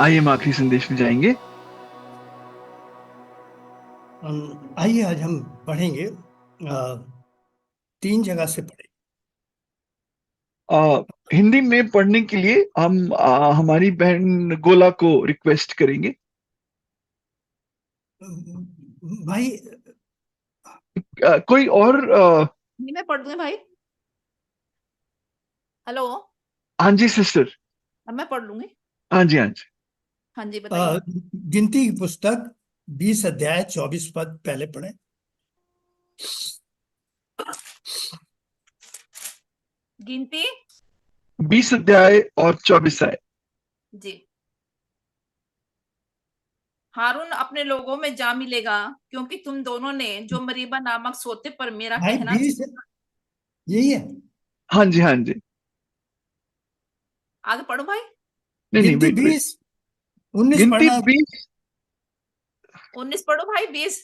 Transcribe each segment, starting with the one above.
आइए हम आखिरी संदेश में जाएंगे। आइए आज हम पढ़ेंगे, 3 जगह से पढ़ेंगे। आ, हिंदी में पढ़ने के लिए हम हमारी बहन गोला को रिक्वेस्ट करेंगे। भाई, कोई और हिंदी में पढ़ दूंगी भाई। हेलो। हाँ जी सिस्टर। अब मैं पढ़ लूंगी। हाँ जी हाँ जी। हाँ जी बताइए। गिनती की पुस्तक 20 अध्याय 24 पद पहले पढ़े। गिनती 20 अध्याय और 24 आए। जी। हारून अपने लोगों में जा मिलेगा, क्योंकि तुम दोनों ने जो मरीबा नामक सोते पर मेरा भाई कहना 20 यही है। हाँ जी हाँ जी। आगे पढ़ो भाई। नहीं नहीं, गिनती वेट वेट। 20 19 गिनती पढ़ना है। 20 19 पढ़ो भाई। 20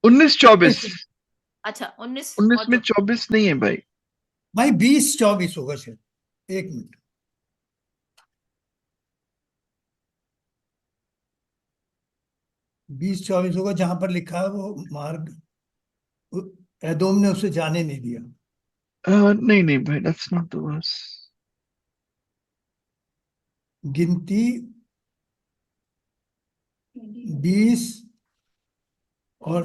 19 24। अच्छा 19 19 और में जो 24 नहीं है भाई। भाई 20 24 होगा शायद। 1 मिनट। 20 24 होगा जहां पर लिखा है वो मार्ग एदोम ने उसे जाने नहीं दिया। नहीं नहीं भाई, दैट्स नॉट द वर्स। गिनती 20 और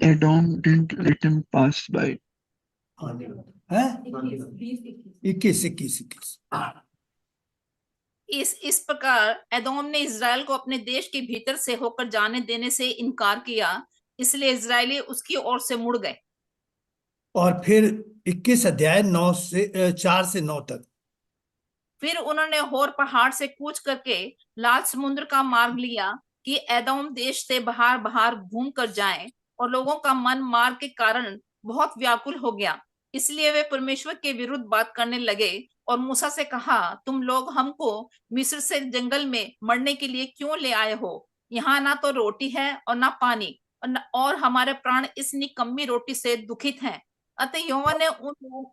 Edom didn't let him pass by. है 21 21 21। इस प्रकार एदोम ने इज़राइल को अपने देश के भीतर से होकर जाने देने से इनकार किया, इसलिए इज़राइली उसकी ओर से मुड़ गए। और फिर 21 अध्याय 9 से 4 से 9 तक। फिर उन्होंने होर पहाड़ से कूच करके लाल समुद्र का मार्ग लिया कि एदोम देश से बाहर बाहर घूम कर जाएं, और लोगों का मन मार्ग के कारण बहुत व्याकुल हो गया, इसलिए वे परमेश्वर के विरुद्ध बात करने लगे और मूसा से कहा, तुम लोग हमको मिस्र से जंगल में मरने के लिए क्यों ले आए हो? यहाँ ना तो रोटी है और ना पानी, और हमारे प्राण इस निकम्मी रोटी से दुखित हैं। अतः यहोवा ने उन लोगों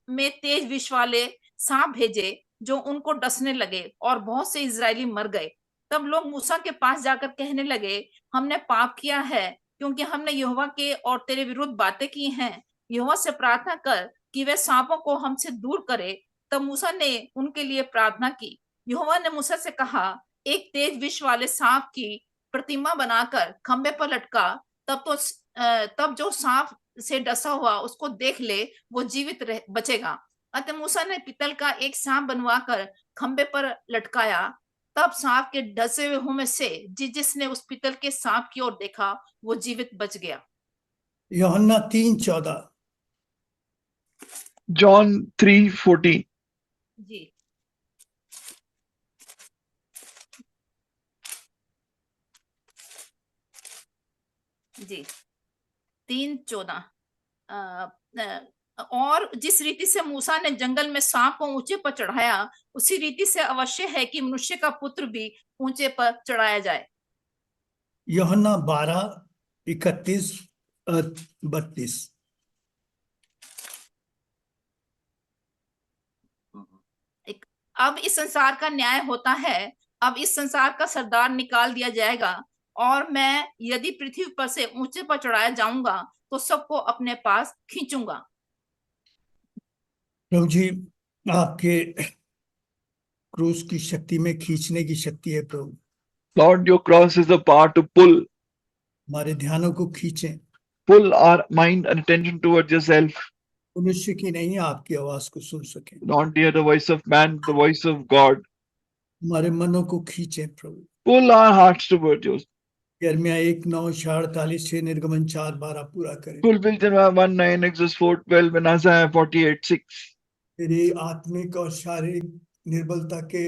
में तेज विष वाले सांप भेजे, जो उनको डसने लगे, और बहुत से इजरायली मर गए। तब लोग मूसा के पास जाकर कहने लगे, हमने पाप किया है, क्योंकि हमने यहोवा के और तेरे विरुद्ध बातें की हैं। यहोवा से प्रार्थना कर कि वे सांपों को हमसे दूर करे। तब मूसा ने उनके लिए प्रार्थना की। यहोवा ने मूसा से कहा, एक तेज विष वाले सांप की प्रतिमा बनाकर खंबे पर लटका। तब जो सांप से डसा हुआ उसको देख ले, वो जीवित बचेगा। अतः मूसा ने पीतल का एक सांप बनवाकर खंबे पर लटकाया। तब सांप के डसे हुए में से जिसने उस पीतल के सांप की ओर देखा, वो जीवित बच गया। यूहन्ना 3:14। जॉन 3:14। जी जी 3:14। और जिस रीति से मूसा ने जंगल में सांप को ऊंचे पर चढ़ाया, उसी रीति से अवश्य है कि मनुष्य का पुत्र भी ऊंचे पर चढ़ाया जाए। यूहन्ना 12:31 32। अब इस संसार का न्याय होता है। अब इस संसार का सरदार निकाल दिया जाएगा, और मैं यदि पृथ्वी पर से ऊंचे पर चढ़ाया जाऊंगा तो सबको अपने पास खींचूंगा। प्रभु जी, आपके क्रूस की शक्ति में खींचने की शक्ति है प्रभु। Lord, your cross is the power to हमारे ध्यानों को खींचें। pull our mind and attention towards yourself, मनुष्य की नहीं, आपकी आवाज को सुन सकें। not hear the voice of man, the voice of God. हमारे मनों को खींचें प्रभु। Pull our hearts towards yours. यिर्मयाह 1:9-48 से निर्गमन 4:12 पूरा करें। Fulfill Jeremiah 1:9, Exodus 4:12, and Isaiah 48:6. मेरी आत्मिक और शारीरिक निर्बलता के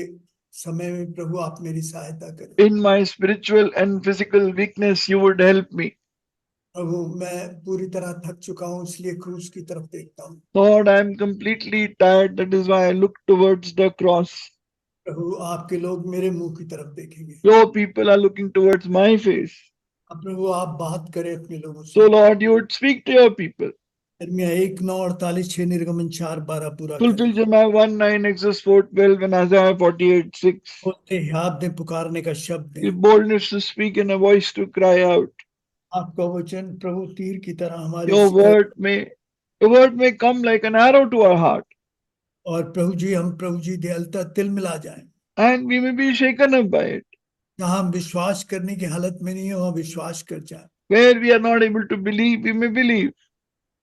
समय में प्रभु आप मेरी सहायता करें। In my spiritual and physical weakness, you would help me. प्रभु, मैं पूरी तरह थक चुका हूँ, इसलिए क्रूस की तरफ देखता हूँ। Lord, I am completely tired. That is why I look towards the cross. प्रभु, आपके लोग मेरे मुंह की तरफ देखेंगे। Your people are looking towards my face. अब प्रभु आप बात करें अपने लोगों So, से। Lord, you would speak to your people. यिर्मयाह 1:9-48, निर्गमन 4:12 पूरा Fulfill करें। Jeremiah 1:9, Exodus 4:12, and Isaiah 48:6. बोलते याद दे, पुकारने का शब्द Give है। boldness to speak and a voice to cry out. आपका वचन प्रभु तीर की तरह हमारे Your word may come like an arrow to our heart, और प्रभु जी, हम प्रभु जी दयालुता तिल मिला जाए। and we may be shaken up by it. जहाँ हम विश्वास करने की हालत में नहीं हो, वहाँ विश्वास कर जाए। Where we are not able to believe, we may believe.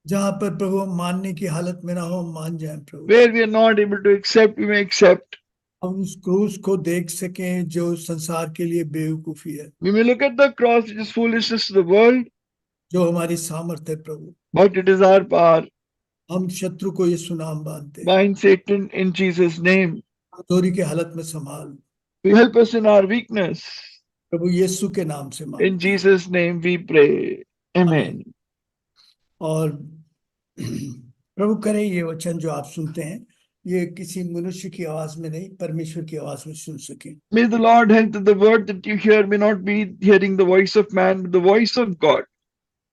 जहाँ पर प्रभु हम मानने की हालत में ना हो, हम मान जाए प्रभु। Where we are not able to accept, we may accept. हम उस क्रूस को देख सकें जो संसार के लिए बेवकूफी है, We may look at the cross, which is foolishness to the world, जो हमारी सामर्थ्य है प्रभु। but it is our power. हम शत्रु को यीशु नाम बांधते हैं। Bind Satan in Jesus' name. कमजोरी की हालत में संभाल We help us in our weakness. प्रभु यीशु के नाम से In मांगते हैं। Jesus' name we pray. Amen. और प्रभु करे ये वचन जो आप सुनते हैं, ये किसी मनुष्य की आवाज में नहीं, परमेश्वर की आवाज में सुन सके। May the Lord help that the word that you hear may not be hearing the voice of man, but the voice of God.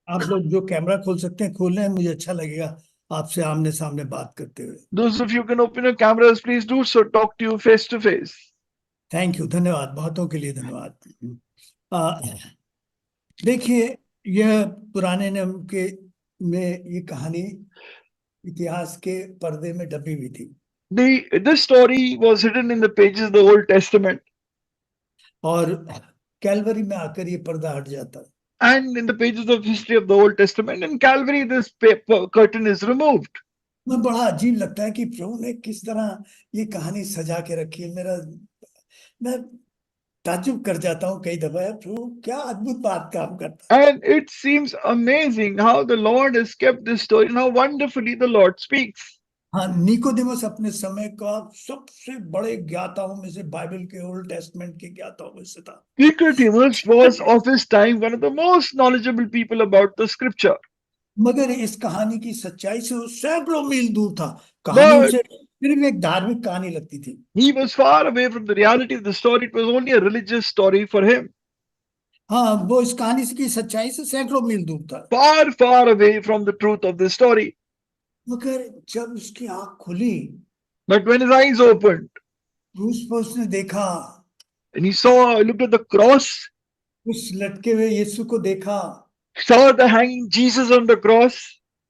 आप लोग जो कैमरा खोल सकते हैं खोल लें, मुझे अच्छा लगेगा आपसे आमने सामने बात करते हुए। Those of you who can open your cameras, please do so. Talk to you face to face. Thank you, धन्यवाद, बातों के लिए धन्यवाद। देखिए, यह पुराने नियम के में ये कहानी इतिहास के पर्दे में दबी हुई थी। This story was written in the pages of the Old Testament, और कैलवरी में आकर ये पर्दा हट जाता है। and in the pages of history of the Old Testament, in Calvary, this curtain is removed. मैं बड़ा अजीब लगता है कि प्रभु ने किस तरह ये कहानी सजा के रखी है। मैं ताज्जुब कर जाता हूँ कई दफा, प्रभु क्या अद्भुत बात काम करता है। And it seems amazing how the Lord has kept this story and how wonderfully the Lord speaks. हाँ, निकोदेमस अपने समय का सबसे बड़े ज्ञाताओं में से, बाइबल के ओल्ड टेस्टमेंट के ज्ञाताओं में से था। Nicodemus was of his time one of the most knowledgeable people about the scripture. मगर इस कहानी की सच्चाई से वो सैकड़ों मील दूर था। कहानी उसे सिर्फ एक धार्मिक कहानी लगती थी। He was far away from the reality of the story. It was only a religious story for him. हाँ, वो इस कहानी की सच्चाई से सैकड़ों मील दूर था। Far, far away from the truth of the story. मगर जब उसकी आंख खुली, But when his eyes opened क्रूस पर उसने देखा, and he looked at the cross, उस लटके हुए यीशु को देखा, saw the hanging Jesus on the cross,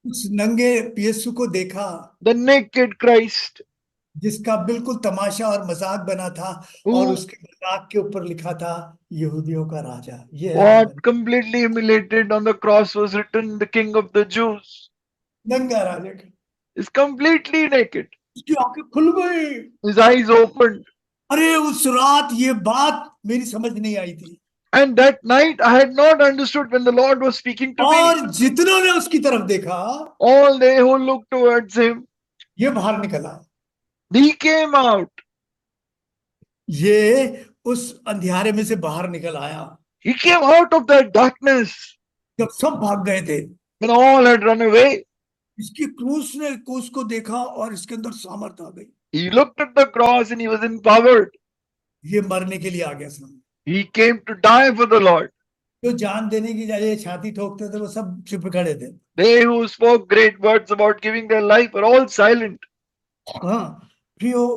उस नंगे यीशु को देखा, the naked Christ, जिसका बिल्कुल तमाशा और मजाक बना था, और उसके मजाक के ऊपर लिखा था यहूदियों का राजा। ये what completely humiliated on the cross was written, the King of the Jews. नंगा राजा Is completely naked. उसकी आंखें खुल गई, His eyes opened. अरे उस रात ये बात मेरी समझ नहीं आई थी। And that night I had not understood when the Lord was speaking to me. और जितनों ने उसकी तरफ देखा, All they who looked towards him, ये बाहर निकला, he came out. ये उस अंधियारे में से बाहर निकल आया। He came out of that darkness जब सब भाग गए थे, when all had run away. इसकी क्रूस को देखा और इसके अंदर सामर्थ आ गई। He looked at the cross and he was empowered. ये मरने के लिए आ गया सामने। He came to die for the Lord. जो जान देने की बजाय छाती ठोकते थे वो सब चुप खड़े थे। They who spoke great words about giving their life are all silent. हाँ प्रियो,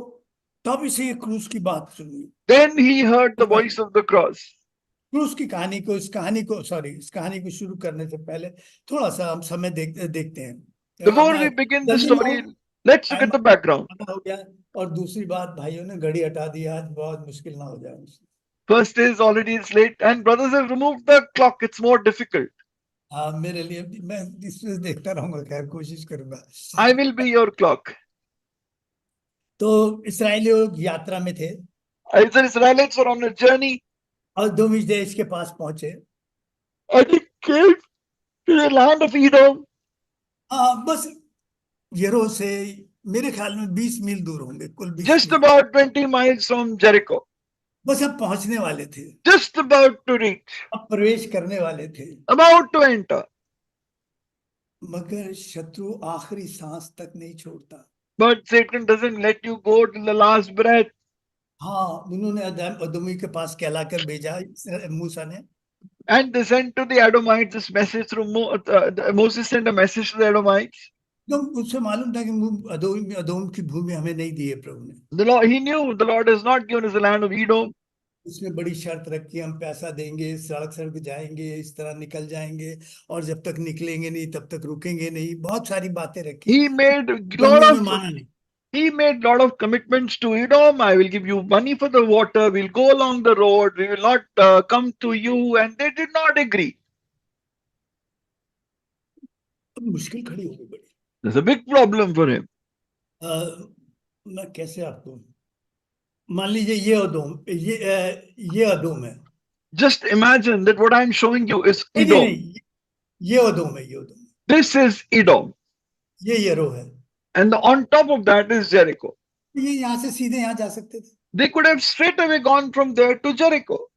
तब इसे ये क्रूस की बात सुनी। Then he heard the voice of the cross. क्रूस की कहानी को, इस कहानी को शुरू करने से पहले थोड़ा सा हम समय देखते हैं। Before we begin the story, let's look at the background. हो गया, और दूसरी बात, भाइयों ने घड़ी हटा दी, आज बहुत मुश्किल ना हो जाए। First is already it's late and brothers have removed the clock. It's more difficult. हाँ, मेरे लिए मैं इसमें देखता रहूंगा, खैर कोशिश करूंगा। I will be your clock. तो इस्राएली लोग यात्रा में थे। The Israelites were on a journey. और दोमिश देश के पास पहुंचे। And they came to the land of Edom. बस यरो से मेरे ख्याल में 20 मील दूर होंगे, कुल 20 Just meal. about 20 miles from Jericho. बस अब पहुंचने वाले थे, Just about to reach. अब प्रवेश करने वाले थे। About to enter. मगर शत्रु आखिरी सांस तक नहीं छोड़ता। But Satan doesn't let you go till the last breath. हाँ, उन्होंने अदमी के पास कहलाकर भेजा मूसा ने। And they sent to the Edomites this message through Moses sent a message to the Edomites. तो उससे मालूम था कि अदोम की भूमि हमें नहीं दी है प्रभु ने। The Lord, he knew the Lord has not given us the land of Edom. उसने बड़ी शर्त रखी, हम पैसा देंगे, सड़क सड़क जाएंगे, इस तरह निकल जाएंगे, और जब तक निकलेंगे नहीं तब तक रुकेंगे नहीं, बहुत सारी बातें रखी। He made a lot of commitments to Edom. I will give you money for the water. We'll go along the road. We will not come to you. And they did not agree. मुश्किल खड़ी हो गई बड़ी। There's a big problem for him. मैं कैसे आपको, मान लीजिए ये अदोम है। Just imagine that what I'm showing you is Edom. ये अदोम है, This is Edom. ये यरो है। And on top of that is Jericho. ये यहाँ से सीधे यहाँ जा सकते थे। They could have straight away gone from there to Jericho.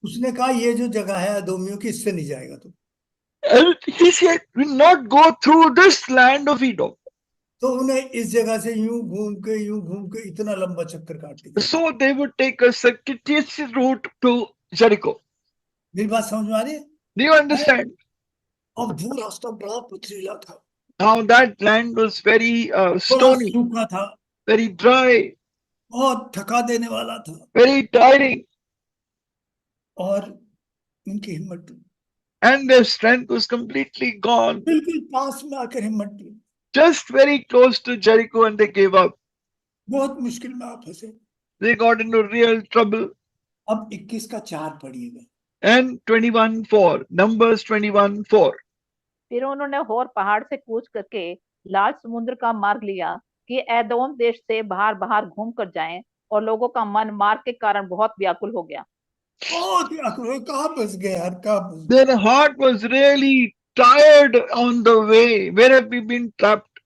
उसने कहा ये जो जगह है अदोमियों की, इससे नहीं जाएगा तू। And he said, will not go through this land of Edom. तो उन्हें इस जगह से यूं घूम के इतना लंबा चक्कर काट दिया। So they would take a circuitous route to Jericho. मेरी बात समझ में आ रही है? Do you understand? अब वो रास्ता बड़ा पथरीला था। Now that land was very stony, सूखा था, very dry, बहुत थका देने वाला था, very tiring, और उनकी हिम्मत टूटी। and their strength was completely gone. बिल्कुल पास में आकर हिम्मत टूटी। Just very close to Jericho, and they gave up. बहुत मुश्किल में आप फंसे। They got into real trouble. अब 21 का 4 पढ़िएगा। And 21:4, Numbers 21:4. फिर उन्होंने होर पहाड़ से कूच करके लाल समुद्र का मार्ग लिया कि एदोम देश से बाहर बाहर घूम कर जाएं, और लोगों का मन मार्ग के कारण बहुत व्याकुल हो गया। कहाँ फंस गए यार, कहाँ फंस गए? Their heart was really tired on the way. Where have we been trapped?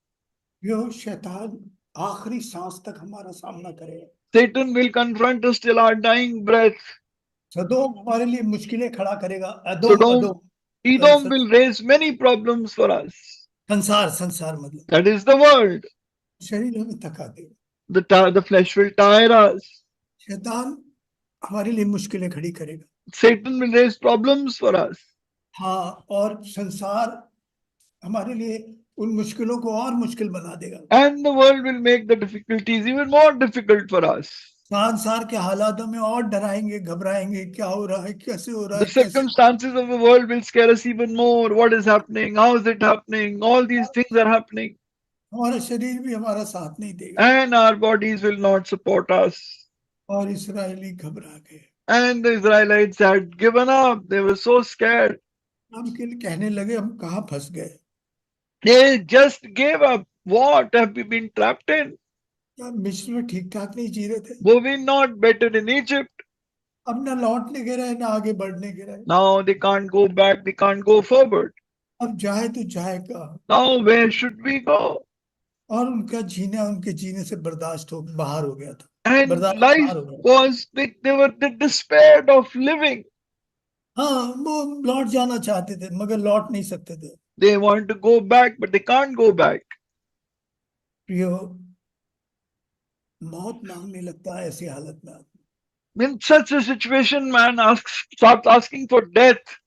यो शैतान आखिरी सांस तक हमारा सामना करेगा। Satan will confront us till our dying breath. सदोम हमारे लिए मुश्किलें खड़ा करेगा। Edom will raise many problems for us. संसार मतलब That is the world. शरीर हमें थका देगा। The flesh will tire us. शैतान हमारे लिए मुश्किलें खड़ी करेगा। Satan will raise problems for us. हाँ, और संसार हमारे लिए उन मुश्किलों को और मुश्किल बना देगा। And the world will make the difficulties even more difficult for us. संसार के हालातों में और डराएंगे, घबराएंगे, क्या हो रहा है, कैसे हो रहा है। The circumstances of the world will scare us even more. What is happening? How is it happening? All these things are happening. हमारा शरीर भी हमारा साथ नहीं देगा। And our bodies will not support us. और इस्राएली घबरा गए। And the Israelites had given up. They were so scared. हम कहने लगे हम कहाँ फंस गए। They just gave up. What have we been trapped in? मिस्र में ठीक ठाक नहीं जी रहे थे। Were we not better in Egypt? अब ना लौटने के रहे, ना आगे बढ़ने के रहे। Now they can't go back. They can't go forward. अब जाए तो जाए कहाँ? Now where should we go? और उनका जीना उनके जीने से बर्दाश्त हो बाहर हो गया था। And life was, they were despaired of living. हाँ, वो लौट जाना चाहते थे मगर लौट नहीं सकते थे। They want to go back, but they can't go back. प्रियो, मौत मांगने लगता है ऐसी हालत में। In such a situation, man starts asking for death.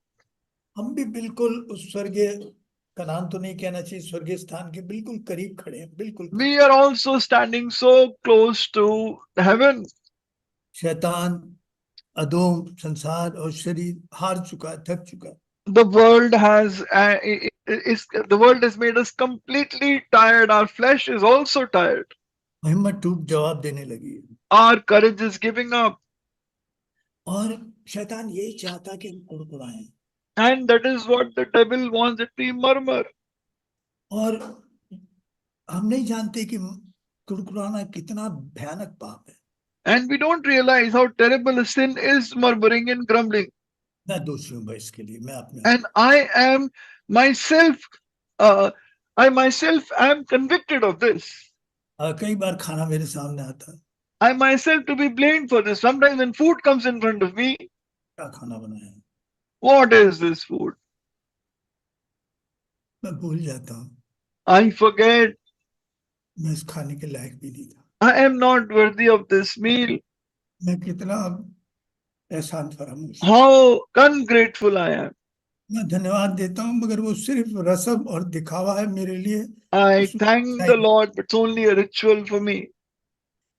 हम भी बिल्कुल उस स्वर्गीय कनान तो नहीं कहना चाहिए, स्वर्गीय स्थान के बिल्कुल करीब खड़े हैं, बिल्कुल। We are also standing so close to heaven. शैतान, अदोम, संसार और शरीर हार चुका है, थक चुका है। The world has made us completely tired. Our flesh is also tired. हिम्मत टूट जवाब देने लगी। Our courage is giving up. और शैतान यही चाहता कि हम कुड़कुड़ाएं। And that is what the devil wants, that we murmur. और हम नहीं जानते कि कुड़कुड़ाना कितना भयानक पाप है। And we don't realize how terrible a sin is, murmuring and grumbling. मैं दोषी हूँ भाई इसके लिए, मैं अपने। And I myself am convicted of this. कई बार खाना मेरे सामने आता है। I myself to be blamed for this. Sometimes when food comes in front of me, क्या खाना बनाया है? What is this food? मैं भूल जाता हूँ। I forget. मैं इस खाने के लायक भी नहीं था। I am not worthy of this meal. मैं कितना एहसान फरामोश। How ungrateful I am. मैं धन्यवाद देता हूँ, मगर वो सिर्फ रस्म और दिखावा है मेरे लिए, I उसमें thank सच्चाई the नहीं, Lord, but it's only a ritual for me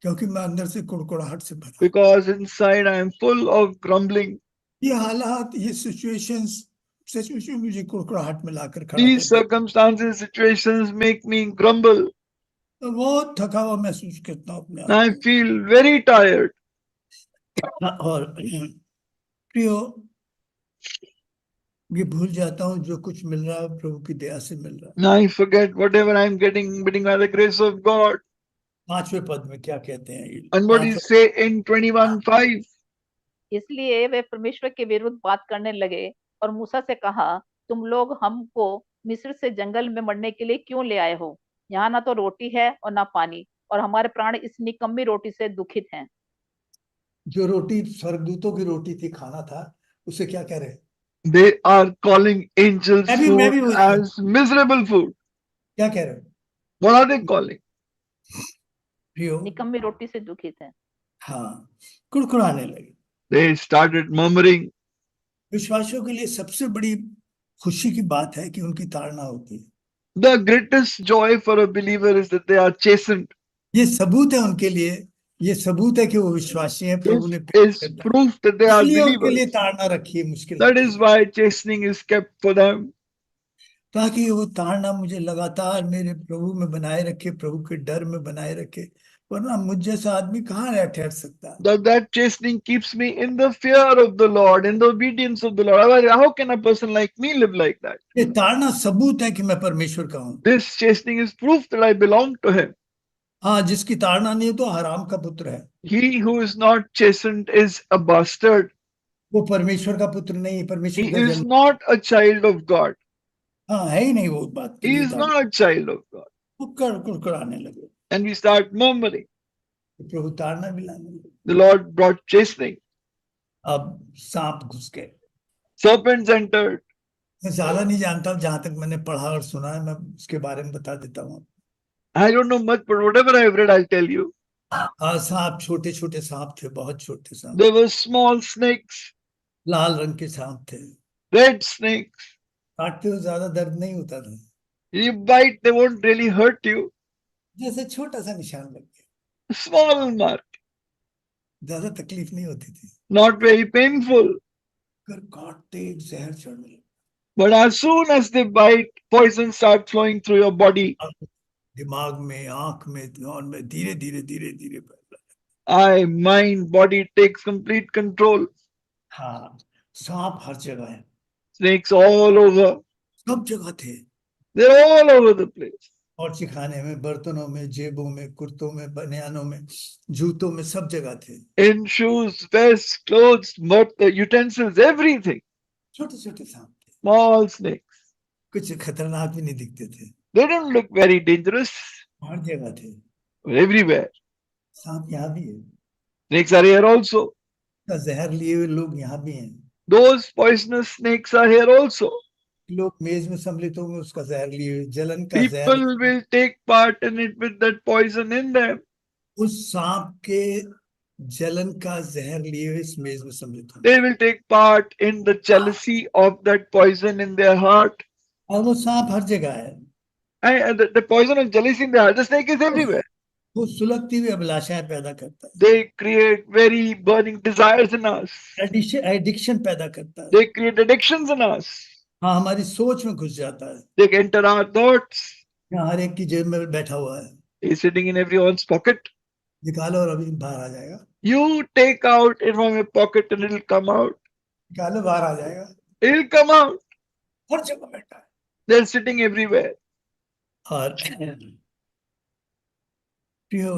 क्योंकि मैं अंदर से कुड़कुड़ाहट से भरा हूँ। because inside I am full of grumbling. ये हालात, ये सिचुएशंस सच में मुझे कुड़कुड़ाहट में लाकर खड़ा कर These देते। circumstances, situations make me grumble. मैं बहुत थका हुआ महसूस करता हूँ अपने आप I को। feel very tired. और प्रियो, ये भूल जाता हूँ जो कुछ मिल रहा है प्रभु की दया से मिल रहा है। Now I forget whatever I'm getting by the grace of God. 5वें पद में क्या कहते हैं ये? And what do you say in 21:5? इसलिए वे परमेश्वर के विरुद्ध बात करने लगे और मूसा से कहा, तुम लोग हमको मिस्र से जंगल में मरने के लिए क्यों ले आए हो? यहाँ ना तो रोटी है और ना पानी, और हमारे प्राण इस निकम्मी रोटी से दुखित हैं। जो रोटी स्वर्गदूतों की रोटी थी, खाना था, उसे क्या कह रहे हैं? They are calling angels' मैं food भी वही हूँ। as miserable food. क्या कह रहे हैं? What are they calling? प्रियो, निकम्मी रोटी से दुखित हैं। हाँ, कुड़कुड़ाने लगे। They started murmuring. विश्वासियों के लिए सबसे बड़ी खुशी की बात है कि उनकी ताड़ना होती है। The greatest joy for a believer is that they are chastened. ये सबूत है उनके लिए, ये सबूत है कि वो विश्वासी हैं, प्रभु ने प्यार This is करता है। proof that they are इसलिए उनके लिए believers. ताड़ना रखी है, मुश्किल That रखी is है, why chastening is kept for them. ताकि वो ताड़ना मुझे लगातार मेरे प्रभु में बनाए रखे, प्रभु के डर में बनाए रखे। वरना मुझ जैसा आदमी कहाँ रह ठहर सकता है? That chastening keeps me in the fear of the Lord, in the obedience of the Lord. Otherwise, how can a person like me live like that? ये ताड़ना सबूत है कि मैं परमेश्वर का हूँ। This chastening is proof that I belong to Him. हाँ, जिसकी ताड़ना नहीं है तो हराम का पुत्र है, He who is not chastened is a bastard. वो परमेश्वर का पुत्र नहीं, परमेश्वर He का is जन्म। not a child of God. हाँ, है ही नहीं वो बात के He लिए is ताड़ना। not a child of God. वो कुड़कुड़ाने लगे, And we start murmuring. प्रभु ताड़ना भी लाने लगे। The Lord brought chastening. अब सांप घुस गए। Serpents entered. मैं ज्यादा नहीं जानता, जहां तक मैंने पढ़ा और सुना है, मैं उसके बारे में बता देता हूँ। I don't know much, but whatever I have read, I'll tell you. सांप, छोटे छोटे सांप थे, बहुत छोटे सांप, There were small snakes, लाल रंग के सांप थे। red snakes. काटते हो ज्यादा दर्द नहीं होता था, You bite, they won't really hurt you. जैसे छोटा सा निशान लग गया, A small mark, ज्यादा तकलीफ नहीं होती थी। not very painful. अगर काटते एक जहर चढ़ने लगा, But as soon as they bite, poison starts flowing through your body. दिमाग में, आंख में, ध्यान में, धीरे धीरे धीरे धीरे फैलता। Eye, mind, body takes complete control. हाँ, सांप हर जगह है, Snakes all over. सब जगह थे। They're all over the place. और चिखाने में, बर्तनों में, जेबों में, कुर्तों में, बनियानों में, जूतों में, सब जगह थे। In shoes, vests, clothes, utensils, everything. छोटे छोटे सांप थे, Small snakes. कुछ खतरनाक भी नहीं दिखते थे, They didn't look very dangerous. हर जगह थे। Everywhere. सांप यहाँ भी है, Snakes are here also. जहर लिए हुए लोग यहाँ भी हैं। Those poisonous snakes are here also. लोग मेज में सम्मिलित होंगे, उसका जहर लिए हुए, जलन का जहर, People will take part in it with that poison in them. उस सांप के जलन का जहर लिए हुए इस मेज में सम्मिलित होंगे। They will take part in the jealousy of that poison in their heart. और वो सांप हर जगह है, And the poison of jealousy in their heart, the snake is everywhere. वो सुलगती हुई अभिलाषाएं पैदा करता है, They create very burning desires in us. Addiction पैदा करता है। They create addictions in us. हाँ, हमारी सोच में घुस जाता है। They enter our thoughts. यहाँ हर एक की जेब में बैठा हुआ है, He's sitting in everyone's pocket. निकालो और अभी बाहर आ जाएगा, You take out it from your pocket and it'll come out. निकालो बाहर आ जाएगा, It'll come out. हर जगह बैठा है। They're sitting everywhere. और प्रियो,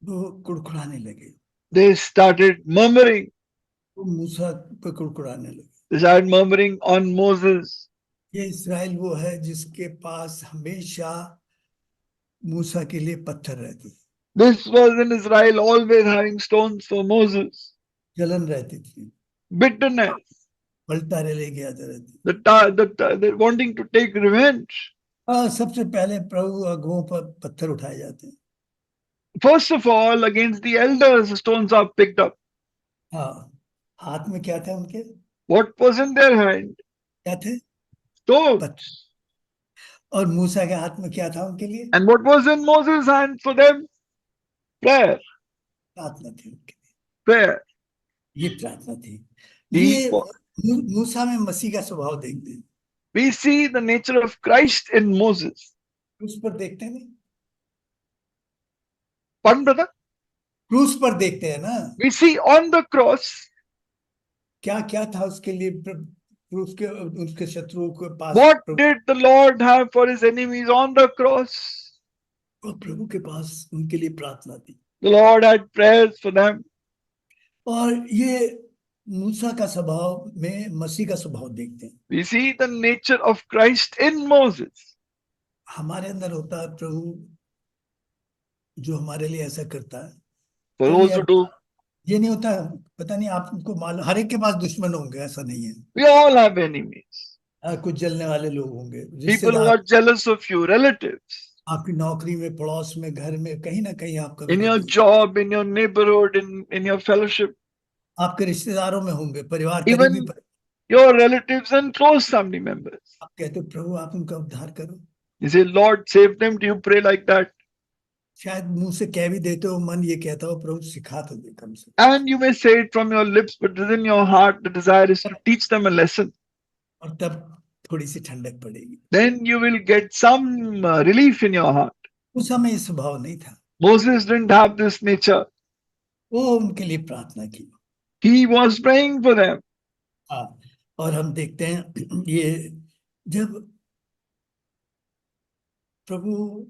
वो कुड़कुड़ाने लगे, They started murmuring. वो मूसा पे कुड़कुड़ाने लगे। They started murmuring on Moses. ये इस्राएल वो है जिसके पास हमेशा मूसा के लिए पत्थर रहते थे, This was in Israel, always having stones for Moses. जलन रहती थी, Bitterness, पलटा लेके आते रहते। they're wanting to take revenge. सबसे पहले प्रभु अगुओं पर पत्थर उठाए जाते हैं। First of all, against the elders, stones are picked up. हाँ, हाथ में क्या था उनके? What was in their hand? क्या थे? Stones. पत्थर। और मूसा के हाथ में क्या था उनके लिए? And what was in Moses' hand for them? Prayer. प्रार्थना थी उनके लिए। Prayer. ये प्रार्थना थी। He ये मूसा में मसीह का स्वभाव देखते हैं, We see the nature of Christ in Moses. क्रूस पर देखते हैं नहीं? Pardon, brother? क्रूस पर देखते हैं ना? We see on the cross क्या क्या था उसके लिए क्रूस के उसके शत्रुओं के पास? what did the Lord have for his enemies on the cross. और प्रभु के पास उनके लिए प्रार्थना थी, The Lord had prayers for them. और ये मूसा का स्वभाव में मसीह का स्वभाव देखते हैं। We see the nature of Christ in Moses. हमारे अंदर होता है प्रभु जो हमारे लिए ऐसा करता है। For कभी those who do, ये नहीं होता, पता नहीं आपको मालूम, हर एक के पास दुश्मन होंगे, ऐसा नहीं है। we all have enemies. कुछ जलने वाले लोग होंगे, People who रिश्तेदार, are jealous of you, relatives, आपकी नौकरी में, पड़ोस में, घर में, कहीं ना कहीं आपका in your विरोधी, job, in your neighborhood, in your fellowship, आपके रिश्तेदारों में होंगे, परिवार even करीबी your relatives and close family members. आप कहते हो प्रभु आप उनका उद्धार करो। You say, Lord, save them. Do you pray like that? शायद मुंह से कह भी देते हो, मन ये कहता हो प्रभु सिखा तो दे कम से। And you may say it from your lips, but within your heart, the desire is to teach them a lesson. और तब थोड़ी सी ठंडक पड़ेगी। Then you will get some relief in your heart. उस समय ये स्वभाव नहीं था, Moses didn't have this nature. वो उनके लिए प्रार्थना की। He was praying for them. हाँ, और हम देखते हैं ये जब प्रभु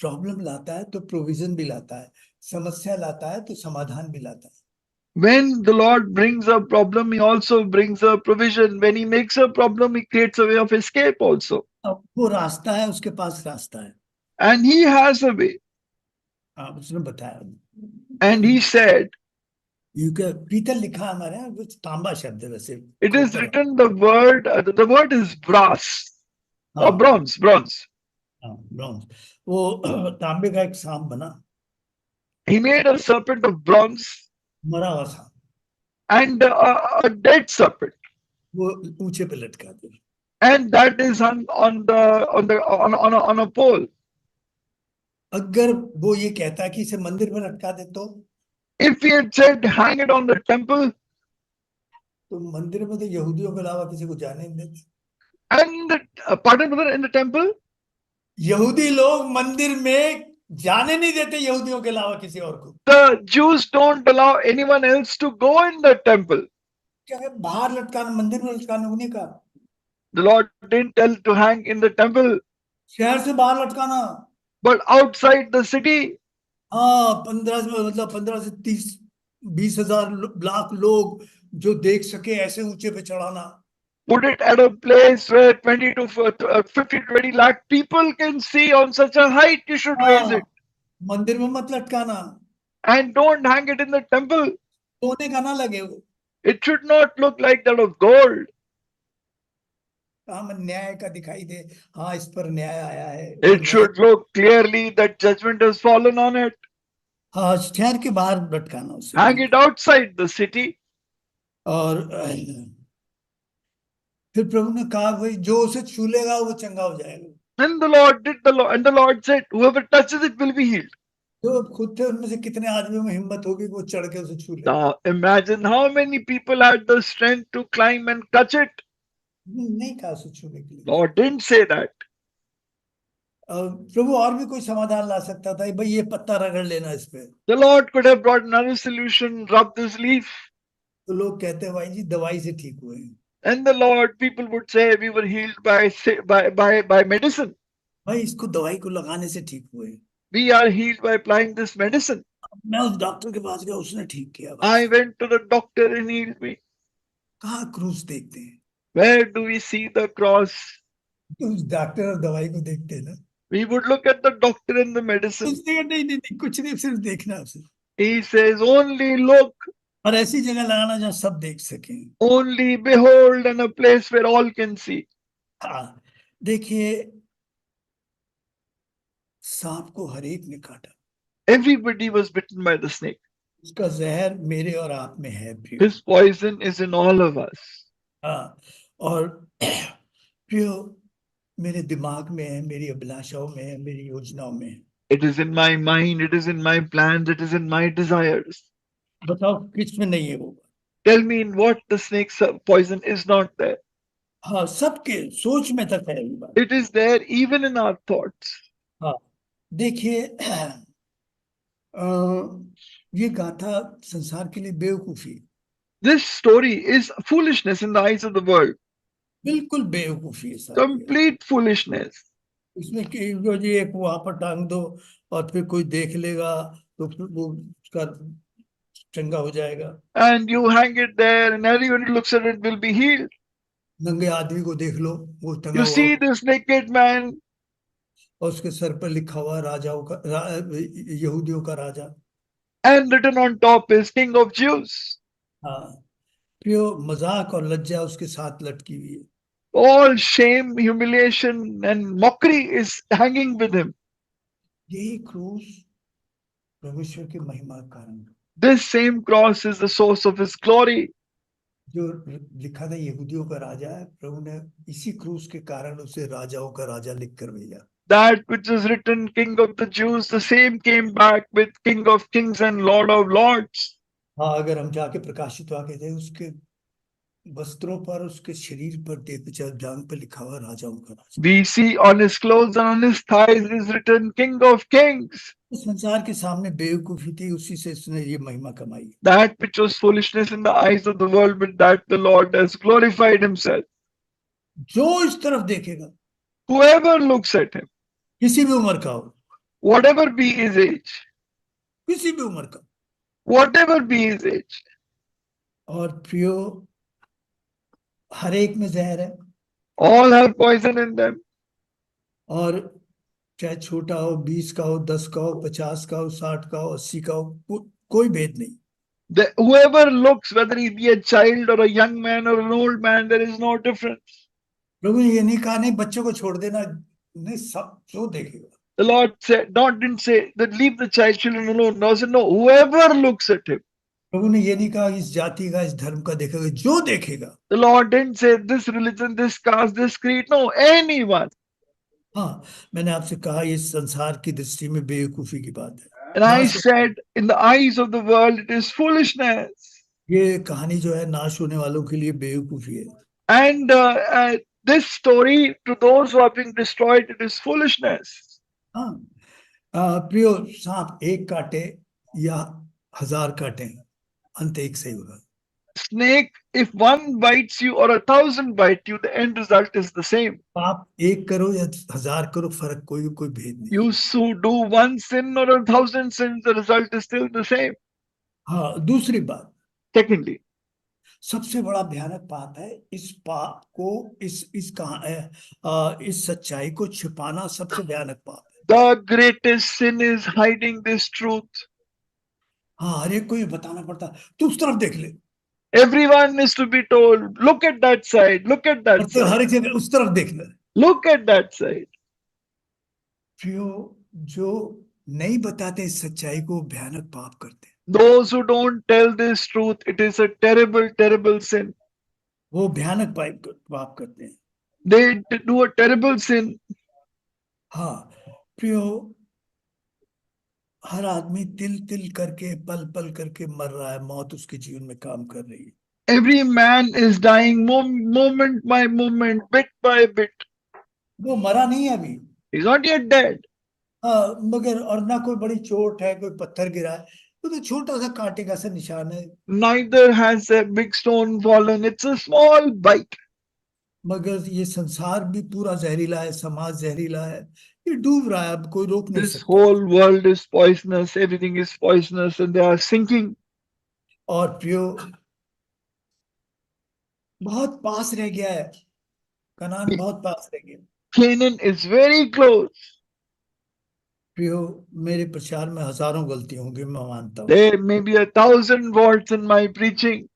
प्रॉब्लम लाता है तो प्रोविजन भी लाता है, समस्या लाता है तो समाधान भी लाता है। When the Lord brings a problem, He also brings a provision. When He makes a problem, He creates a way of escape also. अब वो रास्ता है, उसके पास रास्ता है। And He has a way. हाँ, उसने बताया। And He said, पीतल लिखा है हमारे यहाँ, वो तांबा शब्द है वैसे। it is written, the word is brass or हाँ, bronze. हाँ, ब्रॉन्ज। वो तांबे का एक सांप बना, He made a serpent of bronze मरा हुआ सांप, and a dead serpent, वो ऊंचे पे लटका दे। and that is hung on a pole. अगर वो ये कहता कि इसे मंदिर में लटका दे तो If he had said hang it on the temple, तो मंदिर में तो यहूदियों के अलावा किसी को जाने नहीं देते। and pardon, brother, in the temple, यहूदी लोग मंदिर में जाने नहीं देते यहूदियों के अलावा किसी और को। the Jews don't allow anyone else to go in the temple. क्या है, बाहर लटकाना, मंदिर में लटकाने को नहीं कहा। The Lord didn't tell to hang in the temple, शहर से बाहर लटकाना, but outside the city. हाँ, 15 से 30-20 हजार लाख लोग जो देख सके ऐसे ऊंचे पे चढ़ाना। Put it at a place where 50 to 20 lakh people can see on such a height. You should raise it. मंदिर में मत लटकाना, And don't hang it in the temple. सोने का ना लगे वो। It should not look like that of gold. हाँ, न्याय का दिखाई दे, हाँ इस पर न्याय आया है। It should look clearly that judgment has fallen on it. हाँ, शहर के बाहर लटकाना उसे। Hang it outside the city. और फिर प्रभु ने कहा भाई जो उसे छू लेगा वो चंगा हो जाएगा। Then the Lord did and the Lord said, whoever touches it will be healed. तो खुद थे उनमें से कितने आदमियों में हिम्मत होगी कि वो चढ़ के उसे छू ले। Now imagine how many people had the strength to climb and touch it. नहीं कहा उसे छूने के लिए। Lord didn't say that. प्रभु और भी कोई समाधान ला सकता था, भाई ये पत्ता रगड़ लेना इस पे। The Lord could have brought another solution, rub this leaf. तो लोग कहते हैं भाई जी दवाई से ठीक हुए। And the Lord, people would say, we were healed by medicine. भाई इसको दवाई को लगाने से ठीक हुए। We are healed by applying this medicine. मैं उस डॉक्टर के पास गया, उसने ठीक किया। I went to the doctor and healed me. कहाँ क्रूस देखते हैं? Where do we see the cross? उस डॉक्टर और दवाई को देखते हैं ना। We would look at the doctor and the medicine. उसने नहीं कुछ नहीं, सिर्फ देखना उसे। He says, only look. और ऐसी जगह लगाना जहाँ सब देख सकें। Only behold, and a place where all can see. हाँ, देखिए सांप को हर एक ने काटा। Everybody was bitten by the snake. उसका जहर मेरे और आप में है प्रियो। His poison is in all of us. हाँ, और प्रियो मेरे दिमाग में है, मेरी अभिलाषाओं में है, मेरी योजनाओं में है। It is in my mind, it is in my plans, it is in my desires. बताओ किस में नहीं है वो? Tell me in what the snake's poison is not there. हाँ, सबके सोच में तक है ये बात। It is there even in our thoughts. हाँ, देखिए ये गाथा संसार के लिए बेवकूफी, This story is foolishness in the eyes of the world. बिल्कुल बेवकूफी है साहब। Complete foolishness. इसमें कि वो जी एक वहां पर टांग दो और फिर कोई देख लेगा तो फिर वो उसका चंगा हो जाएगा। And you hang it there and everyone who looks at it will be healed. नंगे आदमी को देख लो, वो टंगा You हुआ see this naked man और उसके सर पर लिखा हुआ राजाओं का यहूदियों का राजा। and written on top is King of Jews. हाँ, प्रियो मजाक और लज्जा उसके साथ लटकी हुई है। All shame, humiliation and mockery is hanging with him. यही क्रूस परमेश्वर की महिमा का कारण है। This same cross is the source of his glory. जो लिखा था यहूदियों का राजा है, प्रभु ने इसी क्रूस के कारण उसे राजाओं का राजा लिख कर भेजा। That which is written King of the Jews, the same came back with King of Kings and Lord of Lords. हाँ, अगर हम जाके प्रकाशित वाक्य थे, उसके वस्त्रों पर, उसके शरीर पर देख जांग पर लिखा हुआ राजाओं का राजा। We see on his clothes and on his thighs is written King of Kings. संसार के सामने बेवकूफी थी, उसी से उसने ये महिमा कमाई। That which was foolishness in the eyes of the world, with that the Lord has glorified himself. जो इस तरफ देखेगा, Whoever looks at him, किसी भी उम्र का हो, whatever be his age, किसी भी उम्र का, whatever be his age, और प्रियो हर एक में जहर है, all have poison in them. और चाहे छोटा हो, 20 का हो, 10 का हो, 50 का हो, 60 का हो, 80 का हो, कोई भेद नहीं। Whoever looks, whether he be a child or a young man or an old man, there is no difference. प्रभु ने ये नहीं कहा नहीं बच्चों को छोड़ देना, नहीं, सब जो देखेगा। The Lord said, didn't say that leave the children alone. No, said no, whoever looks at him. प्रभु ने ये नहीं कहा इस जाति का, इस धर्म का देखेगा, जो देखेगा। The Lord didn't say this religion, this caste, this creed. No, anyone. हाँ, मैंने आपसे कहा ये संसार की दृष्टि में बेवकूफी की बात है। And I said, in the eyes of the world, it is foolishness. ये कहानी जो है नाश होने वालों के लिए बेवकूफी है। And this story, to those who are being destroyed, it is foolishness. हाँ, प्रियो सांप एक काटे या 1000 काटे, अंत एक से ही होगा। Snake, if one bites you or 1,000 bite you, the end result is the same. आप एक करो या 1000 करो, फर्क कोई भेद नहीं। You do one sin or 1,000 sins, the result is still the same. हाँ, दूसरी बात, Secondly, सबसे बड़ा भयानक बात है इस पाप को, इस सच्चाई को छिपाना सबसे भयानक पाप है। the greatest sin is hiding this truth. हाँ, हर एक को ये बताना पड़ता, तू उस तरफ देख ले। Everyone is to be told, look at that side, look at that तो हर side, एक उस तरफ देख ले। look at that side. जो नहीं बताते इस सच्चाई को भयानक पाप करते हैं। Those who don't tell this truth, it is a terrible, terrible sin. वो भयानक पाप करते हैं। They do a terrible sin. हाँ प्रियो, हर आदमी तिल तिल करके, पल पल करके मर रहा है, मौत उसके जीवन में काम कर रही है। Every man is dying moment by moment, bit by bit. वो मरा नहीं है अभी, He's not yet dead. हाँ, मगर और ना कोई बड़ी चोट है, कोई पत्थर गिरा है, तो छोटा सा कांटे का सा निशान है। Neither has a big stone fallen. It's a small bite. मगर ये संसार भी पूरा जहरीला है, समाज जहरीला है, ये डूब रहा है, अब कोई रोक नहीं This सकता। whole world is poisonous. Everything is poisonous, and they are sinking. और प्रियो बहुत पास रह गया है, कनान बहुत पास रह गया। Canaan is very close. प्रियो, मेरे प्रचार में हजारों गलतियां होंगी, मैं मानता हूँ, There may be 1,000 faults in my preaching.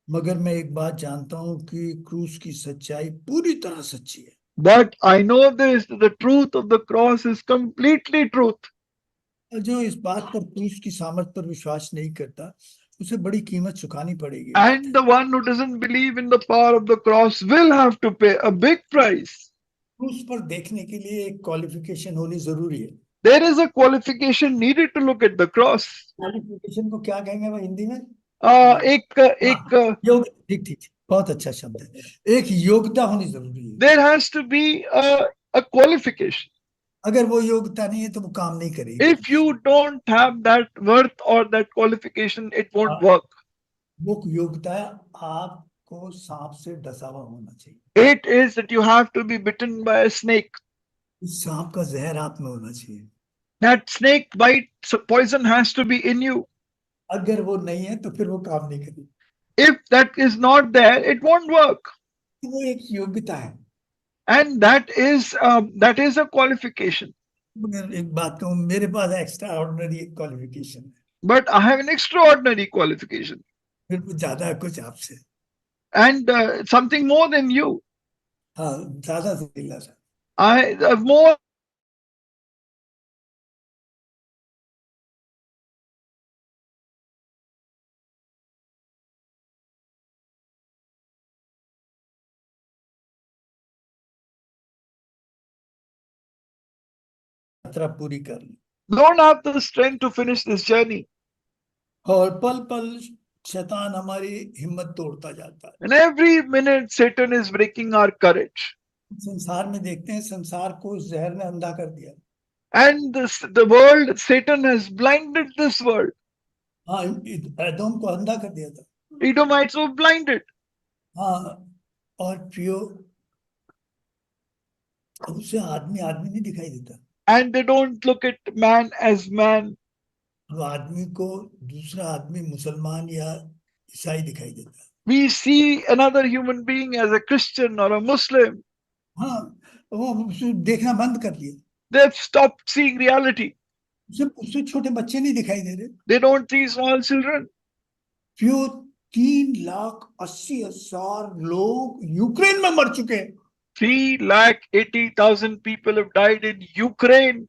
मगर मैं एक बात जानता हूँ कि क्रूस की सच्चाई पूरी तरह सच्ची है। But I know this, the truth of the cross is completely truth. जो इस बात पर क्रूस की सामर्थ पर विश्वास नहीं करता उसे बड़ी कीमत चुकानी पड़ेगी। And the one who doesn't believe in the power of the cross will have to pay a big price. क्रूस पर देखने के लिए एक क्वालिफिकेशन होनी जरूरी है। There is a qualification needed to look at the cross. Qualification को क्या कहेंगे भाई हिंदी में? एक योग, ठीक ठीक, बहुत अच्छा शब्द है। एक योग्यता होनी जरूरी है। there has to be a qualification. अगर वो योग्यता नहीं है तो वो काम नहीं करेगी। If you don't have that worth or that qualification, it won't work. वो योग्यता आपको सांप से डसा हुआ होना चाहिए। It is that you have to be bitten by a snake. इस सांप का जहर आप में होना चाहिए। That snake bite poison has to be in you. अगर वो नहीं है तो फिर वो काम नहीं करेगी। If that is not there, it won't work. वो एक योग्यता है। And that is a qualification. मगर एक बात कहूँ, मेरे पास एक्स्ट्रा ऑर्डिनरी क्वालिफिकेशन है। But I have an extraordinary qualification. फिर कुछ ज्यादा है कुछ आपसे। And something more than you. हाँ, ज्यादा से दिला सर। I have more. यात्रा पूरी कर ली Don't have the strength to finish this journey. और पल पल शैतान हमारी हिम्मत तोड़ता जाता है। And every minute Satan is breaking our courage. संसार में देखते हैं, संसार को इस जहर ने अंधा कर दिया। And the world, Satan has blinded this world. हाँ, एदोम को अंधा कर दिया था। Edomites were blinded. हाँ, और प्रियो उसे आदमी आदमी नहीं दिखाई देता। And they don't look at man as man. वो आदमी को दूसरा आदमी मुसलमान या ईसाई दिखाई देता। We see another human being as a Christian or a Muslim. हाँ, वो उसे देखना बंद कर दिया। They've stopped seeing reality. उसे छोटे बच्चे नहीं दिखाई दे रहे। They don't see small children. प्रियो 3,80,000 लोग यूक्रेन में मर चुके हैं। 3,80,000 people have died in Ukraine.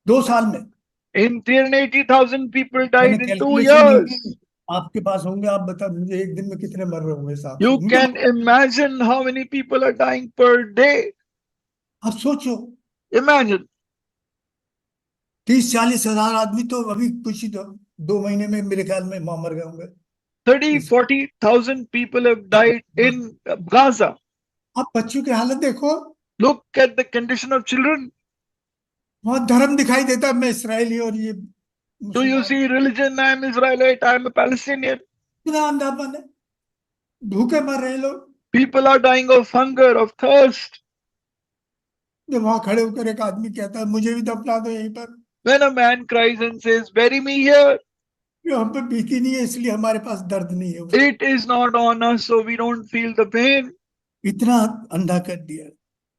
2 साल में। In 380,000 people died मैंने in 2 कैलकुलेशन नहीं years. की। आपके पास होंगे, आप बता मुझे एक दिन में कितने मर रहे होंगे साहब। You can imagine how many people are dying per day. आप सोचो, Imagine. 30-40 हजार आदमी तो अभी कुछ ही 2 महीने में मेरे ख्याल में मर गए होंगे। 30,000-40,000 people have died in Gaza. आप बच्चों की हालत देखो। Look at the condition of children. बहुत धर्म दिखाई देता है, मैं इसराइली और ये Do you see religion? I am Israelite, I am a Palestinian. कितना अंधापन है, भूखे मर रहे लोग। People are dying of hunger, of thirst. जब वहां खड़े होकर एक आदमी कहता है मुझे भी दफना दो यहीं पर। When a man cries and says, bury me here. ये हम पे बीती नहीं है इसलिए हमारे पास दर्द नहीं है। It is not on us, so we don't feel the pain. इतना अंधा कर दिया।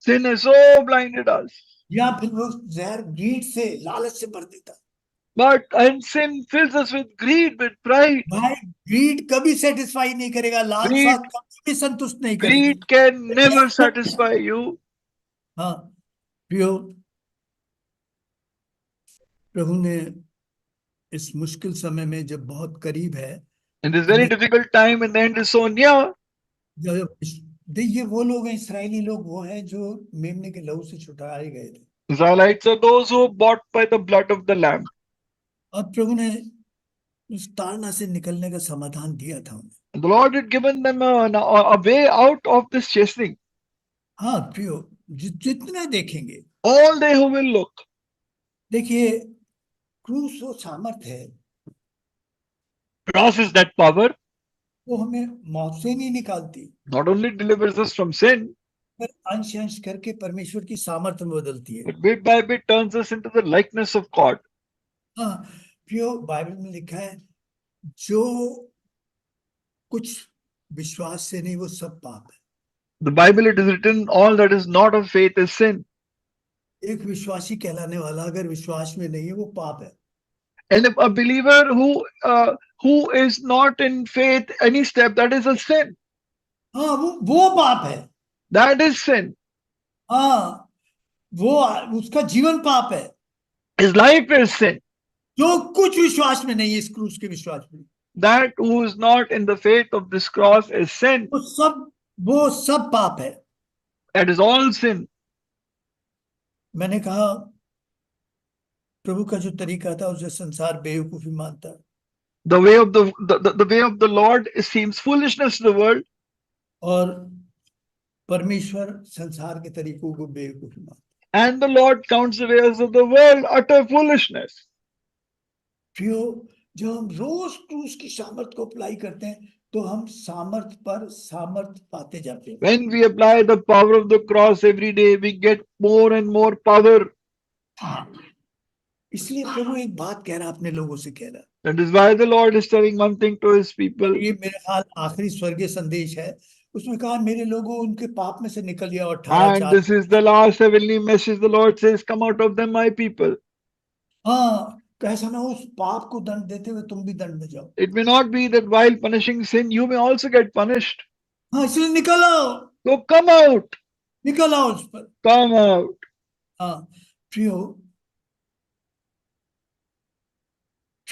Sin has so blinded us. या फिर वो जहर ग्रीड से, लालच से भर देता। And sin fills us with greed, with pride. भाई ग्रीड कभी सेटिस्फाई नहीं करेगा, लालसा कभी भी संतुष्ट नहीं करेगी। Greed can never satisfy you. हाँ प्रियो, प्रभु ने इस मुश्किल समय में जब बहुत करीब है, In this very difficult time, and the end is so near. जब देखिए वो लोग हैं, इसराइली लोग वो हैं जो मेमने के लहू से छुड़ाए गए थे। Israelites are those who are bought by the blood of the Lamb. और प्रभु ने उस ताड़ना से निकलने का समाधान दिया था उन्हें। The Lord had given them a way out of this chastening. हाँ प्रियो, जितने देखेंगे, All they who will look. देखिए क्रूस वो सामर्थ है, Cross is that power. वो हमें मौत से नहीं निकालती, Not only delivers us from sin, पर अंश अंश करके परमेश्वर की सामर्थ में बदलती है। but bit by bit turns us into the likeness of God. हाँ प्रियो, बाइबल में लिखा है जो कुछ विश्वास से नहीं वो सब पाप है। The Bible, it is written, all that is not of faith is sin. एक विश्वासी कहलाने वाला अगर विश्वास में नहीं है वो पाप है। And if a believer who is not in faith any step, that is a sin. हाँ वो पाप है। That is sin. हाँ वो उसका जीवन पाप है। His life is sin. जो कुछ विश्वास में नहीं है, इस क्रूस के विश्वास में, That who is not in the faith of this cross is sin. वो सब पाप है। That is all sin. मैंने कहा प्रभु का जो तरीका था उसे संसार बेवकूफी मानता। The way of the way of the Lord seems foolishness to the world, और परमेश्वर संसार के तरीकों को बेवकूफी मानता। and the Lord counts the ways of the world utter foolishness. जो हम रोज क्रूस की सामर्थ को अप्लाई करते हैं तो हम सामर्थ पर सामर्थ पाते जाते हैं। When we apply the power of the cross every day, we get more and more power. इसलिए प्रभु एक बात कह रहा, अपने लोगों से कह रहा। That is why the Lord is telling one thing to his people. ये मेरे ख्याल आखिरी स्वर्गीय संदेश है। उसमें कहा मेरे लोगों उनके पाप में से निकल गया। और And this is the last heavenly message. The Lord says, come out of them, my people. हाँ, कैसा ना उस पाप को दंड देते हुए तुम भी दंड में जाओ। It may not be that while punishing sin, you may also get punished. हाँ, इसलिए निकल आओ। So come out. निकल आओ उस पर। Come out. हाँ, प्रियो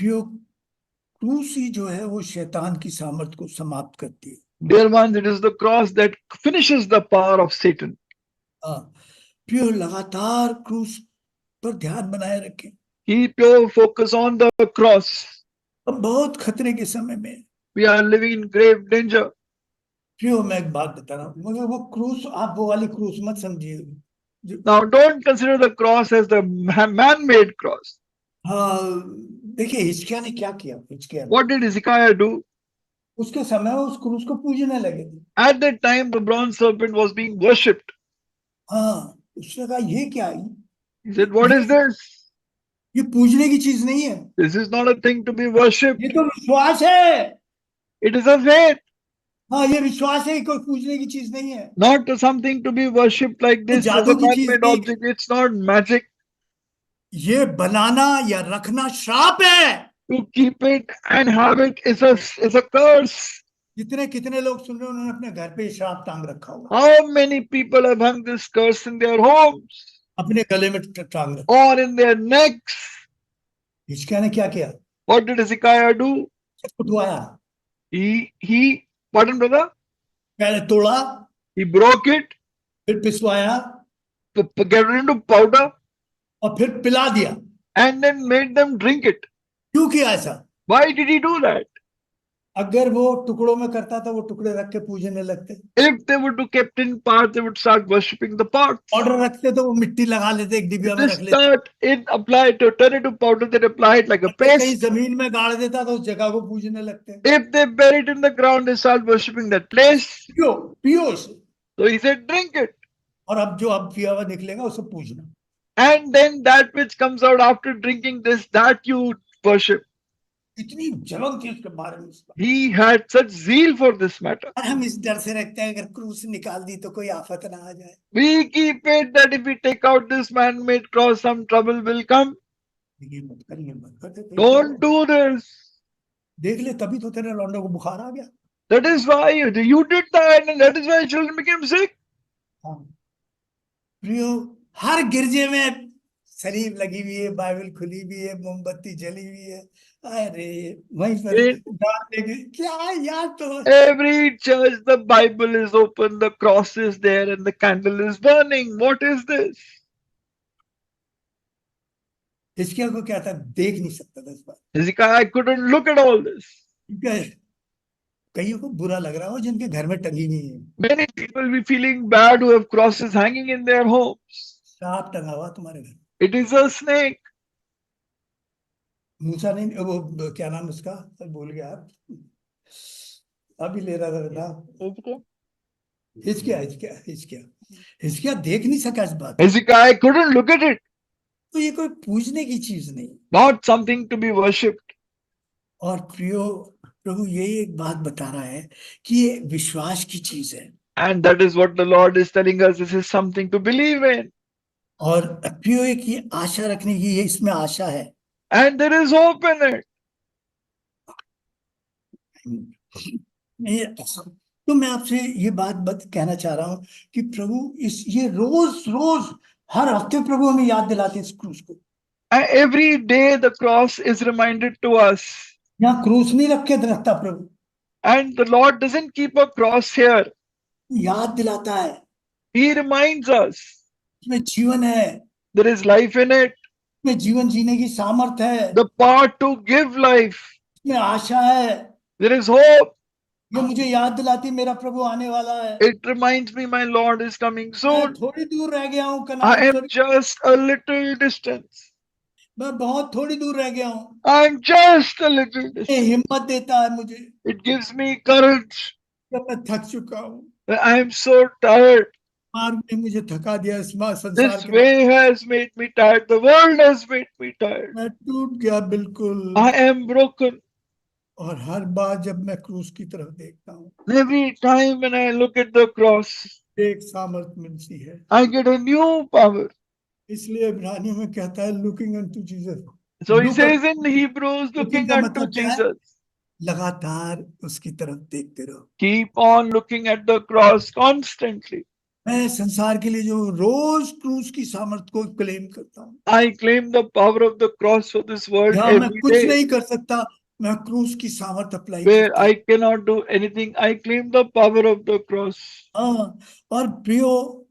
क्रूस ही जो है वो शैतान की सामर्थ को समाप्त करती है। Dear ones, it is the cross that finishes the power of Satan. हाँ, प्रियो लगातार क्रूस पर ध्यान बनाए रखें। Keep your focus on the cross. अब बहुत खतरे के समय में We are living in grave danger. प्रियो मैं एक बात बता रहा हूँ, मगर वो क्रूस आप वो वाली क्रूस मत समझिए। Now, don't consider the cross as the man-made cross. हाँ, देखिए हिजकिय्याह ने क्या किया। हिजकिय्याह What did Hezekiah do? उसके समय उस क्रूस को पूजने लगे थे। At that time, the bronze serpent was being worshipped. हाँ, उसने कहा ये क्या है? He said, what is this? ये पूजने की चीज नहीं है। This is not a thing to be worshipped. ये तो विश्वास है। It is a faith, हाँ, ये विश्वास है, कोई पूजने की चीज नहीं है। not something to be worshipped like this as जादू a की चीज man-made नहीं। object. It's not magic. ये बनाना या रखना श्राप है। To keep it and have it is a curse. कितने लोग सुन रहे हैं, उन्होंने अपने घर पे श्राप टांग रखा होगा। How many people have hung this curse in their homes अपने गले में टांग रखा or in their necks? हिजकिय्याह ने क्या किया? What did Hezekiah do? उठवाया, Pardon, brother? पहले तोड़ा, He broke it, फिर पिसवाया get it into powder, और फिर पिला दिया। and then made them drink it. क्यों किया ऐसा? Why did he do that? अगर वो टुकड़ों में करता था वो टुकड़े रख के पूजने लगते। If they were to kept in parts, they would start worshipping the parts. Order रखते तो वो मिट्टी लगा लेते, एक डिबिया में They रख लेते। start it, apply to turn it to powder, they apply it like a कहीं paste. जमीन में गाड़ देता तो उस जगह को पूजने लगते। If they bury it in the ground, they start worshipping that place. पियो इसे। So he said, drink it. और अब जो अब पिया हुआ निकलेगा उसे पूजना। And then that which comes out after drinking this, that you worship. इतनी जलन थी उसके बारे में। He had such zeal for this matter. और हम इस डर से रखते हैं अगर क्रूस निकाल दी तो कोई आफत ना आ जाए। We keep it that if we take out this man-made cross, some trouble will come. ये मत कर। Don't do this. देख ले, तभी तो तेरे लौंडे को बुखार आ गया। That is why you did that, and that is why children became sick. प्रियो, हर गिरजे में शरीफ लगी हुई है, बाइबल खुली हुई है, मोमबत्ती जली हुई है। अरे वहीं पर क्या यार तो। Every church, the Bible is open, the cross is there, and the candle is burning. What is this? हिजकिय्याह को क्या था, देख नहीं सकता था इस बात। Hezekiah couldn't look at all this. कईयों को बुरा लग रहा हो जिनके घर में टंगी नहीं है। Many people will be feeling bad who have crosses hanging in their homes. सांप टंगा हुआ तुम्हारे घर। It is a snake. मूसा नहीं, वो क्या नाम उसका भूल गया, अभी ले रहा था। हिजकिय्याह देख नहीं सका इस बात। Hezekiah couldn't look at it. तो ये कोई पूजने की चीज नहीं, Not something to be worshipped. और प्रियो प्रभु यही एक बात बता रहा है कि ये विश्वास की चीज है। And that is what the Lord is telling us. This is something to believe in. और प्रियो एक ये आशा रखने की, ये इसमें आशा है। And there is hope in it. तो मैं आपसे ये बात कहना चाह रहा हूं कि प्रभु ये रोज हर हफ्ते प्रभु हमें याद दिलाते हैं इस क्रूस को। And every day the cross is reminded to us. यहाँ क्रूस नहीं रखता प्रभु, And the Lord doesn't keep a cross here. याद दिलाता है He reminds us इसमें जीवन है, there is life in it, इसमें जीवन जीने की सामर्थ है, the power to give life. इसमें आशा है। There is hope. ये मुझे याद दिलाती मेरा प्रभु आने वाला है। It reminds me my Lord is coming मैं soon. थोड़ी दूर रह गया हूँ I कनान am से, just a little distance. मैं बहुत थोड़ी दूर रह गया हूँ। I am just a little ये distance. हिम्मत देता है मुझे It gives me courage. जब मैं थक चुका हूँ। I am so tired. मार्ग ने मुझे थका दिया, इस संसार This के way has made me tired. The world has made me tired. मैं टूट गया बिल्कुल। I am broken. और हर बार जब मैं क्रूस की तरफ देखता हूँ, Every time when I look at the cross, एक सामर्थ मिलती है। I get a new power. इसलिए इब्रानियों में कहता है looking unto Jesus. So he says in Hebrews, looking looking का unto मतलब क्या है? Jesus. लगातार उसकी तरफ देखते रहो। Keep on looking at the cross constantly. मैं संसार के लिए जो रोज क्रूस की सामर्थ को क्लेम करता हूँ, I claim the power of the cross for this world यहाँ मैं every कुछ day. नहीं कर सकता, मैं क्रूस की सामर्थ अप्लाई Where करता हूँ। I cannot do anything, I claim the power of the cross. हाँ, और प्रियो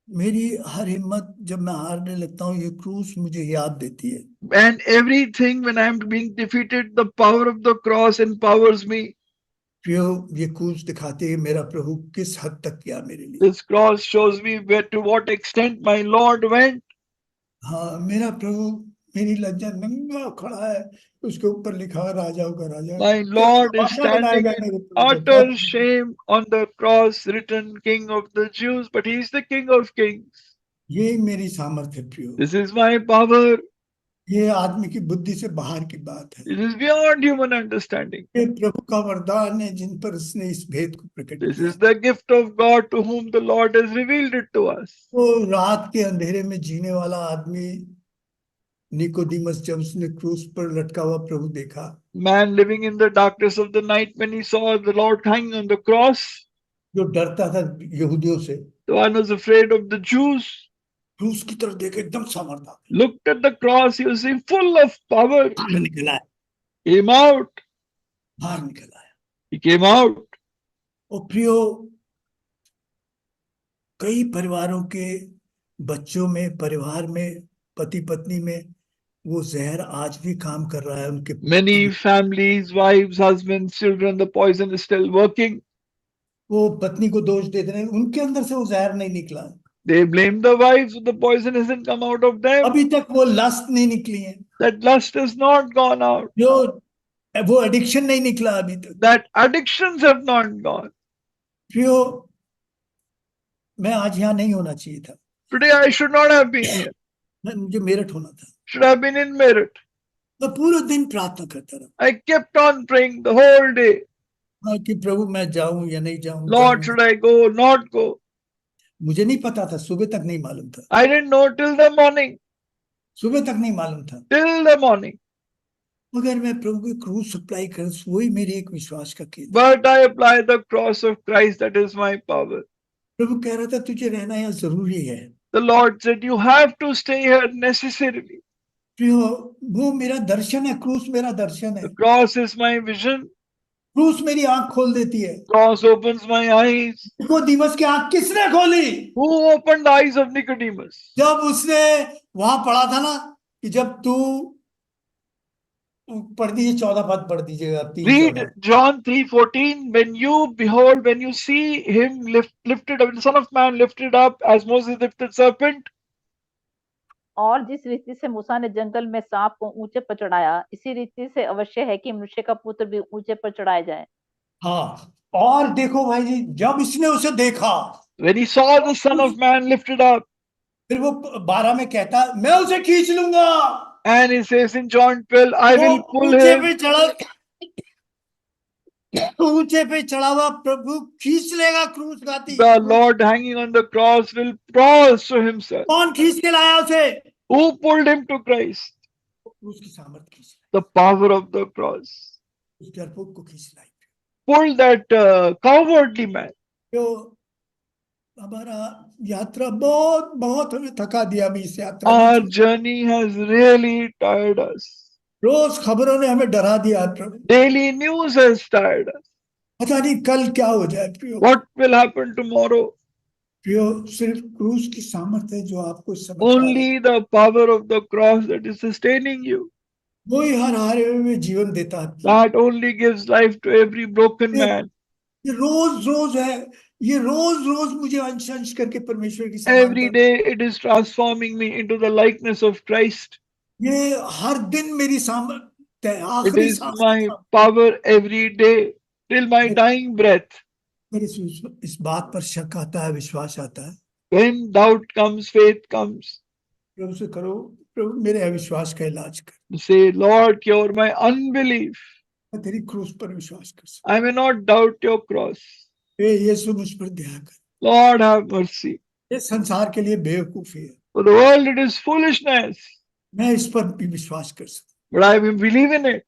मेरी हर हिम्मत जब मैं हारने लगता हूँ, ये क्रूस मुझे याद देती है। And everything when I am being defeated, the power of the cross empowers me. प्रियो ये क्रूस दिखाती है मेरा प्रभु किस हद तक किया मेरे लिए। This cross shows me where to what extent my Lord went. हाँ, मेरा प्रभु मेरी लज्जा नंगा खड़ा है, उसके ऊपर लिखा है राजाओं का राजा। My क्या Lord is तमाशा standing बनाएगा in मेरे प्रभु का। utter shame on the cross, written King of the Jews, but He is the King of Kings. ये मेरी सामर्थ्य है प्रियो, This is my power. ये आदमी की बुद्धि से बाहर की बात है। It is beyond human understanding. ये प्रभु का वरदान है जिन पर उसने इस भेद को प्रकट This किया। is the gift of God to whom the Lord has revealed it to us. वो रात के अंधेरे में जीने वाला आदमी निकोदिमस जब उसने क्रूस पर लटका हुआ प्रभु देखा, Man living in the darkness of the night, when he saw the Lord hanging on the cross, जो डरता था यहूदियों से, the one was afraid of the Jews, क्रूस की तरफ देखे एकदम सामर्थ आ looked at the cross, he was full of power, गया, निकला है, came out. बाहर निकला है। He came out. और प्रियो कई परिवारों के बच्चों में, परिवार में, पति पत्नी में वो जहर आज भी काम कर रहा है उनके। Many families, wives, husbands, children, the poison is still working. वो पत्नी को दोष देते रहे, उनके अंदर से वो जहर नहीं निकला। They blame the wives, the poison hasn't come out of them. अभी तक वो लस्ट नहीं निकली है, That lust has not gone out. जो वो एडिक्शन नहीं निकला अभी तक। That addictions have not gone. प्रियो मैं आज यहाँ नहीं होना चाहिए था, Today I should not have been here. मुझे मेरठ होना था। Should have been in Meerut. मैं पूरे दिन प्रार्थना करता रहा I kept on praying the whole day. कि प्रभु मैं जाऊं या नहीं जाऊं, Lord, should I go, not go? मुझे नहीं पता था, सुबह तक नहीं मालूम था, I didn't know till the morning. सुबह तक नहीं मालूम था। Till the morning. मगर मैं प्रभु की क्रूस अप्लाई कर, वही मेरी एक विश्वास का केंद्र। But I apply the cross of Christ, that is my power. प्रभु कह रहा था तुझे रहना यहाँ जरूरी है। The Lord said, you have to stay here necessarily. प्रियो वो मेरा दर्शन है, क्रूस मेरा दर्शन है। The cross is my vision. क्रूस मेरी आंख खोल देती है। Cross opens my eyes. Nicodemus की आंख किसने खोली? Who opened the eyes of Nicodemus? जब उसने वहां पढ़ा था ना कि जब तू पढ़ दीजिए 14 पद पढ़ दीजिएगा। Read John 3:14. When you behold, when you see him lifted up, the Son of Man lifted up as Moses lifted serpent. और जिस रीति से मूसा ने जंगल में सांप को ऊंचे पर चढ़ाया, इसी रीति से अवश्य है कि मनुष्य का पुत्र भी ऊंचे पर चढ़ाया जाए। हाँ, और देखो भाई जी, जब इसने उसे देखा, When he saw the Son of Man lifted up, फिर वो 12 में कहता मैं उसे खींच लूंगा। and he says in John 12, I will pull ऊंचे him. पे चढ़ा, ऊंचे पे चढ़ा हुआ प्रभु खींच लेगा क्रूस गाती। The Lord hanging on the cross will draw us to himself. कौन खींच के लाया उसे? Who pulled him to Christ? क्रूस की सामर्थ खींच लाई, The power of the cross. उस डरपोक को खींच लाई। Pulled that cowardly man. तो हमारा यात्रा बहुत बहुत हमें थका दिया अभी इस यात्रा Our में। journey has really tired us. रोज खबरों ने हमें डरा दिया प्रभु, Daily news has tired us. पता नहीं कल क्या हो जाए प्रियो। What will happen tomorrow? प्रियो, सिर्फ क्रूस की सामर्थ्य है जो आपको इस समय बचा रही है। Only the power of the cross that is sustaining you. वही हर हारे में जीवन देता है। That only gives life to every broken ये man. ये रोज रोज है, ये रोज रोज मुझे अंश अंश करके परमेश्वर की Every समानता, day it is transforming me into the likeness of Christ. ये हर दिन मेरी सामर्थ्य है, It आखिरी is सांस my तक। power every day till my dying breath. मेरे इस बात पर शक आता है, विश्वास आता है। When doubt comes, faith comes. प्रभु से करो, प्रभु मेरे अविश्वास का इलाज कर। Say, Lord, cure my unbelief. मैं तेरी क्रूस पर विश्वास कर सकता I may not doubt your cross. हूं। हे यीशु मुझ पर दया कर। Lord, have mercy. ये संसार के लिए बेवकूफी है, For the world it is foolishness, मैं इस पर भी विश्वास कर सकता but I will believe in it. हूं।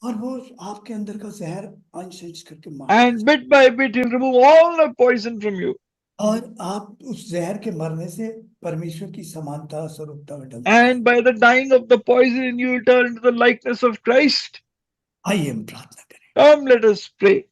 और वो आपके अंदर का जहर अंश अंश करके मार And bit by bit he'll remove all the poison from you. और आप उस जहर के मरने से परमेश्वर की समानता स्वरूपता में ढलते हैं। And by the dying of the poison, you will turn into the likeness of Christ. आइए हम प्रार्थना करें। Come, let us pray.